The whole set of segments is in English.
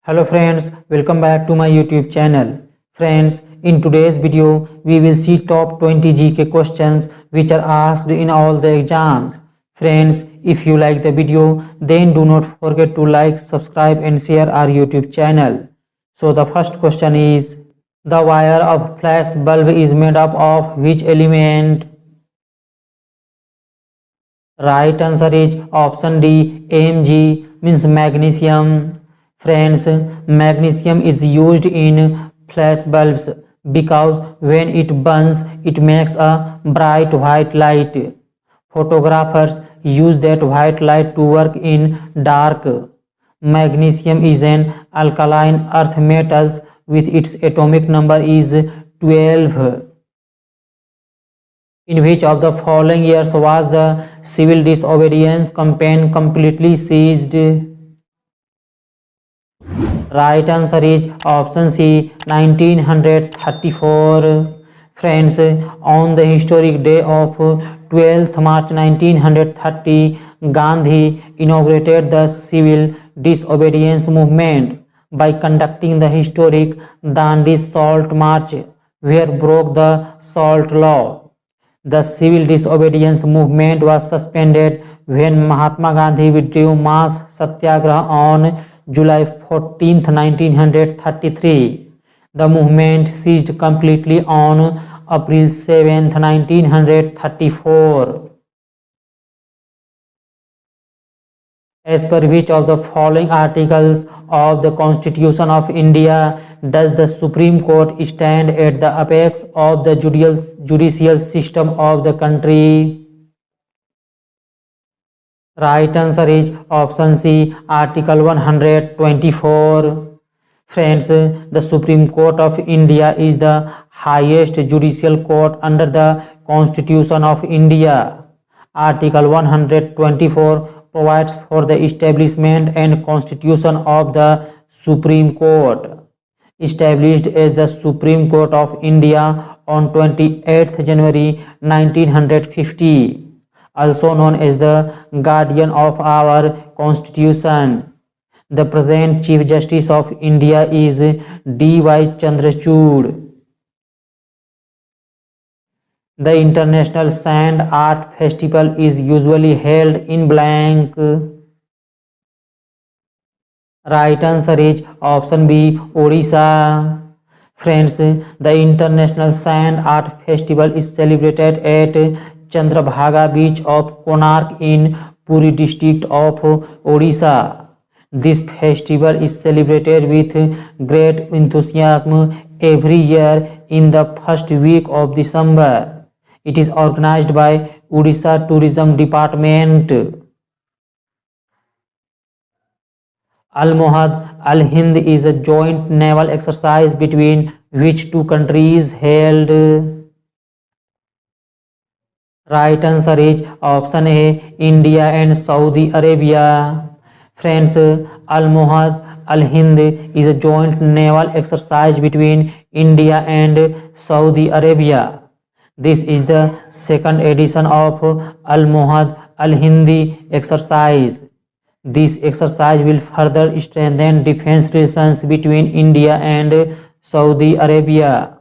Hello friends, welcome back to my YouTube channel. Friends, in today's video, we will see top 20 GK questions which are asked in all the exams. Friends, if you like the video, then do not forget to like, subscribe and share our YouTube channel. So the first question is, the wire of flash bulb is made up of which element? Right answer is option D, Mg means magnesium. Friends, magnesium is used in flash bulbs because when it burns, it makes a bright white light. Photographers use that white light to work in dark. Magnesium is an alkaline earth metal with its atomic number is 12. In which of the following years was the civil disobedience campaign completely ceased? Right answer is option C, 1934. Friends, on the historic day of 12th March 1930, Gandhi inaugurated the civil disobedience movement by conducting the historic Dandi Salt March, where broke the Salt Law. The civil disobedience movement was suspended when Mahatma Gandhi withdrew mass satyagraha on July 14, 1933. The movement ceased completely on April 7, 1934. As per which of the following articles of the Constitution of India does the Supreme Court stand at the apex of the judicial system of the country? Right answer is option C, Article 124. Friends, the Supreme Court of India is the highest judicial court under the Constitution of India. Article 124 provides for the establishment and constitution of the Supreme Court. Established as the Supreme Court of India on 28th January 1950, also known as the guardian of our Constitution. The present Chief Justice of India is D.Y. Chandrachud. The International Sand Art Festival is usually held in blank. Right answer is option B, Odisha. Friends, the International Sand Art Festival is celebrated at Chandrabhaga beach of Konark in Puri district of Odisha. This festival is celebrated with great enthusiasm every year in the first week of December. It is organized by Odisha Tourism Department. Al-Mohad Al-Hind is a joint naval exercise between which two countries held? Right answer is option A, India and Saudi Arabia. Friends, Al-Mohad Al-Hind is a joint naval exercise between India and Saudi Arabia. This is the second edition of Al-Mohad Al-Hindi exercise. This exercise will further strengthen defense relations between India and Saudi Arabia.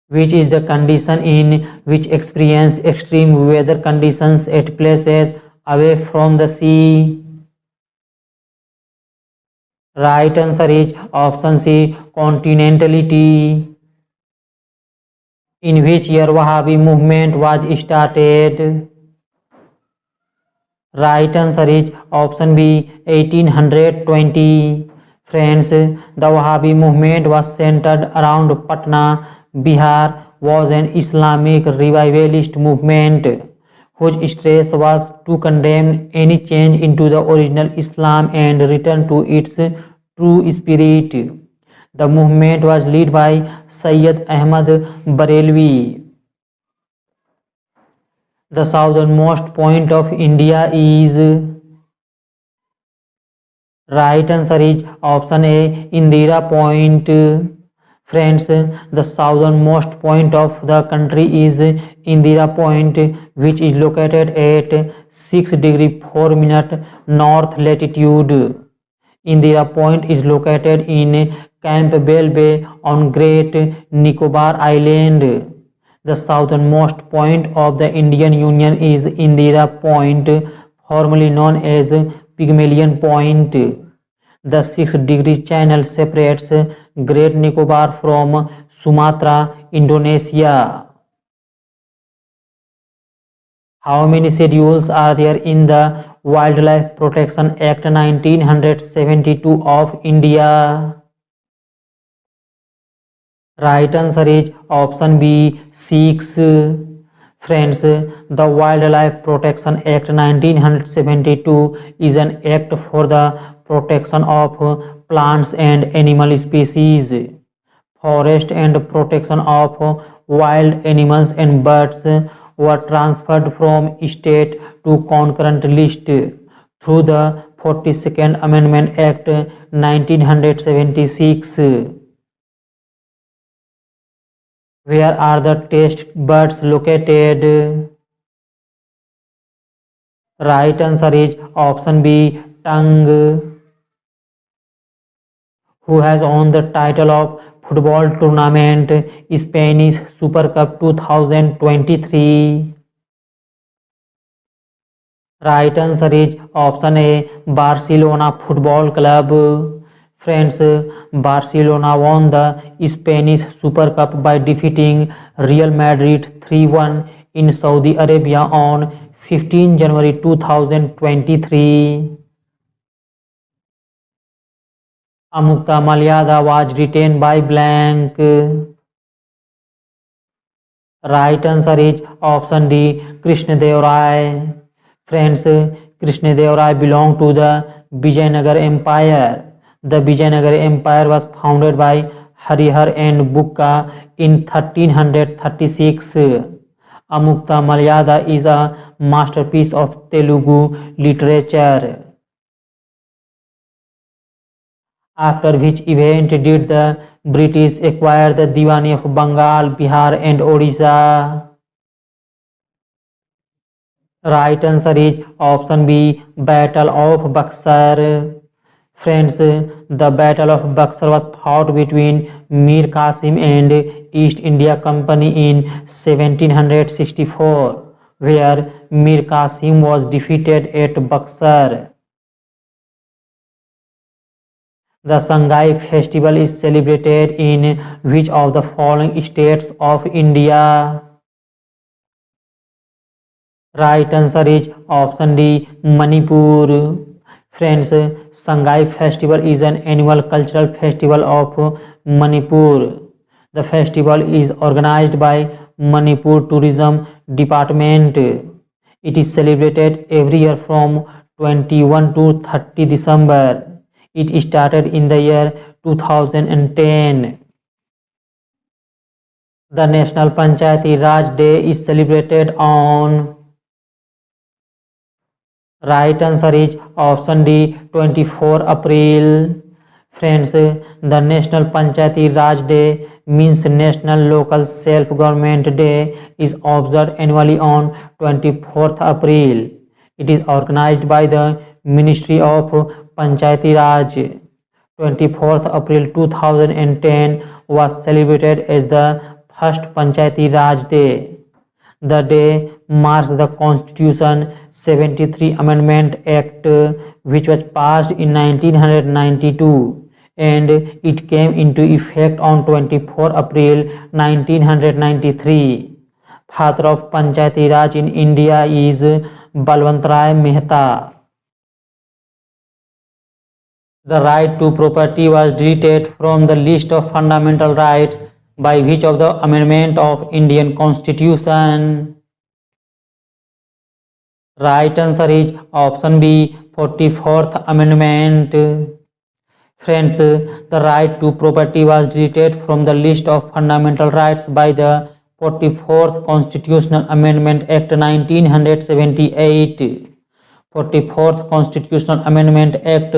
Which is the condition in which experience extreme weather conditions at places away from the sea? Right answer is option C, continentality. In which year Wahhabi movement was started? Right answer is option B, 1820. Friends, the Wahhabi movement was centered around Patna, Bihar, was an Islamic revivalist movement whose stress was to condemn any change into the original Islam and return to its true spirit. The movement was led by Sayyid Ahmad Barelvi. The southernmost point of India is? Right answer is option A, Indira Point. Friends, the southernmost point of the country is Indira Point, which is located at 6 degree 4 minute north latitude. Indira Point is located in Campbell Bay on Great Nicobar Island. The southernmost point of the Indian Union is Indira Point, formerly known as Pygmalion Point. The 6-degree channel separates Great Nicobar from Sumatra, Indonesia. How many schedules are there in the Wildlife Protection Act 1972 of India? Right answer is option B, 6. Friends, the Wildlife Protection Act 1972 is an act for the protection of plants and animal species, forest and protection of wild animals and birds were transferred from state to concurrent list through the 42nd Amendment Act 1976. Where are the test buds located? Right answer is option B, tongue. Who has won the title of football tournament Spanish Super Cup 2023? Right answer is option A, Barcelona Football Club. Friends, Barcelona won the Spanish Super Cup by defeating Real Madrid 3-1 in Saudi Arabia on 15 January 2023. Amukta Malyada was written by blank. Right answer is option D, Krishnadev Rai. Friends, Krishnadev Rai belonged to the Vijayanagar Empire. The Vijayanagar Empire was founded by Harihar and Bukka in 1336. Amukta Malyada is a masterpiece of Telugu literature. After which event did the British acquire the Diwani of Bengal, Bihar and Odisha? Right answer is option B, Battle of Buxar. Friends, the Battle of Buxar was fought between Mir Qasim and East India Company in 1764, where Mir Qasim was defeated at Buxar. The Sangai festival is celebrated in which of the following states of India? Right answer is option D, Manipur. Friends, Sangai festival is an annual cultural festival of Manipur. The festival is organized by Manipur Tourism Department. It is celebrated every year from 21 to 30 December. It started in the year 2010. The National Panchayati Raj Day is celebrated on. Right answer is option D, 24 April. Friends, the National Panchayati Raj Day means National Local Self-Government Day is observed annually on 24th April. It is organized by the Ministry of Panchayati Raj. 24th April 2010 was celebrated as the first Panchayati Raj Day. The day marks the Constitution 73 Amendment Act, which was passed in 1992 and it came into effect on 24 April 1993. Father of Panchayati Raj in India is Balwantrai Mehta. The right to property was deleted from the list of fundamental rights by which of the amendment of Indian Constitution? Right answer is option B, 44th Amendment. Friends, the right to property was deleted from the list of fundamental rights by the 44th Constitutional Amendment Act 1978. 44th Constitutional Amendment Act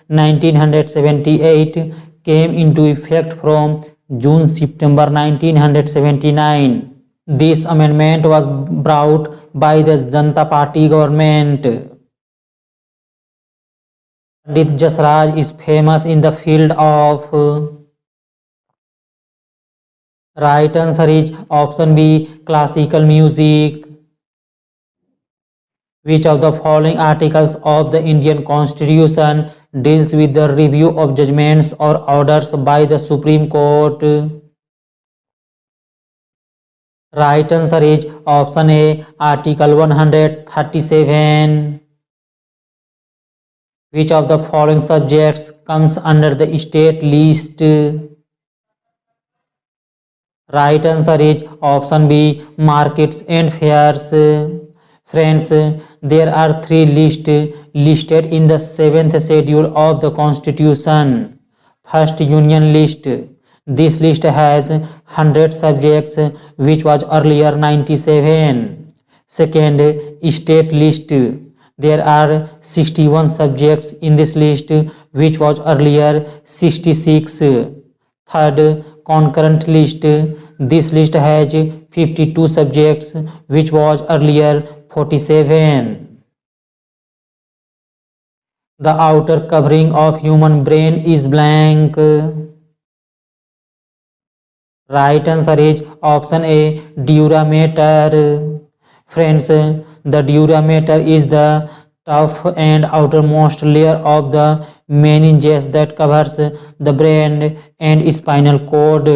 1978 came into effect from June-September 1979. This amendment was brought by the Janata Party government. Pandit Jasraj is famous in the field of. Right answer is option B, classical music. Which of the following articles of the Indian Constitution deals with the review of judgments or orders by the Supreme Court? Right answer is option A, Article 137. Which of the following subjects comes under the state list? Right answer is option B, markets and fairs. Friends, there are three lists listed in the 7th schedule of the Constitution. First, Union list. This list has 100 subjects, which was earlier 97. Second, state list. There are 61 subjects in this list, which was earlier 66. Third, concurrent list. This list has 52 subjects, which was earlier 47. The outer covering of human brain is blank. Right answer is option A, dura-mater. Friends, the dura-mater is the tough and outermost layer of the meninges that covers the brain and spinal cord.